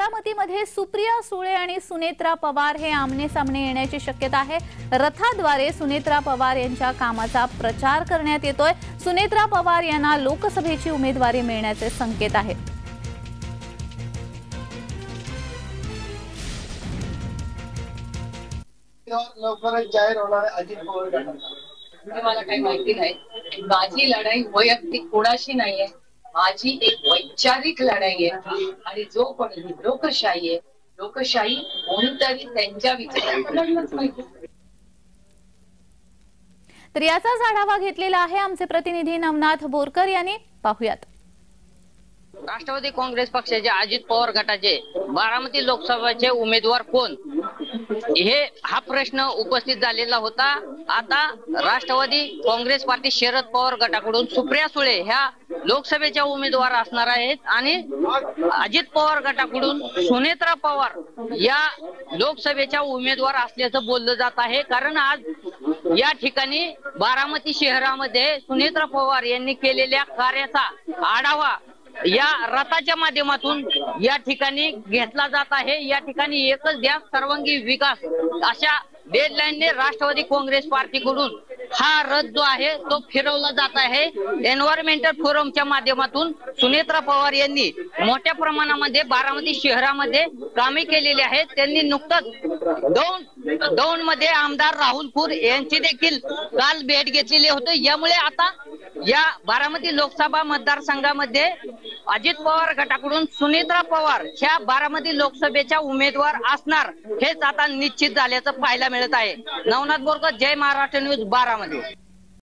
बारामतीमध्ये सुप्रिया सुळे आणि सुनेत्रा पवार हे आमने सामने येण्याची शक्यता आहे। रथाद्वारे सुनेत्रा पवार यांच्या कामाचा प्रचार करण्यात येतोय। सुनेत्रा पवार यांना लोकसभेची उमेदवारी मिळण्याचे संकेत आहेत। लवकरच जाहीर होणार आहे अजित पवार गटाचा। मला काही माहिती नाही। माझी लढाई वैयक्तिक कोणाशी नाहीये, माझी एक वैचारिक लढाई आहे आणि जो कोणी लोकशाही आहे, लोकशाही कोणीतरी त्यांच्या विचारांनाच माहिती। तर याचाच आढावा घेतलेला आहे आमचे प्रतिनिधी नवनाथ बोरकर यांनी। पाहूयात। राष्ट्रवादी काँग्रेस पक्षाचे अजित पवार गटाचे बारामती लोकसभेचे उमेदवार कोण, हा प्रश्न उपस्थित झालेला होता। आता राष्ट्रवादी काँग्रेस पार्टी शरद पवार गटाकडून सुप्रिया सुळे ह्या लोकसभेच्या उमेदवार असणार आहेत आणि अजित पवार गटाकडून सुनेत्रा पवार या लोकसभेच्या उमेदवार असल्याचं बोललं जात आहे। कारण आज या ठिकाणी बारामती शहरामध्ये सुनेत्रा पवार यांनी केलेल्या कार्याचा आढावा या रथाच्या माध्यमातून या ठिकाणी घेतला जात आहे। या ठिकाणी एकच ध्यास सर्वांगी विकास अशा डेडलाईनने राष्ट्रवादी काँग्रेस पार्टीकडून हा रथ जो आहे तो फिरवला जात आहे। एन्व्हायरमेंटल फोरमच्या माध्यमातून सुनेत्रा पवार यांनी मोठ्या प्रमाणामध्ये बारामती शहरामध्ये कामे केलेली आहेत। त्यांनी नुकतंच दौंड मध्ये आमदार राहुल फूर यांची देखील काल भेट घेतलेली होती। यामुळे आता या बारामती लोकसभा मतदारसंघामध्ये अजित पवार गटाकडून सुनेत्रा पवार ह्या बारामती लोकसभेच्या उमेदवार असणार हेच आता निश्चित झाल्याचं पाहायला मिळत आहे। नवनाथ बोरकर, जय महाराष्ट्र न्यूज, बारामती।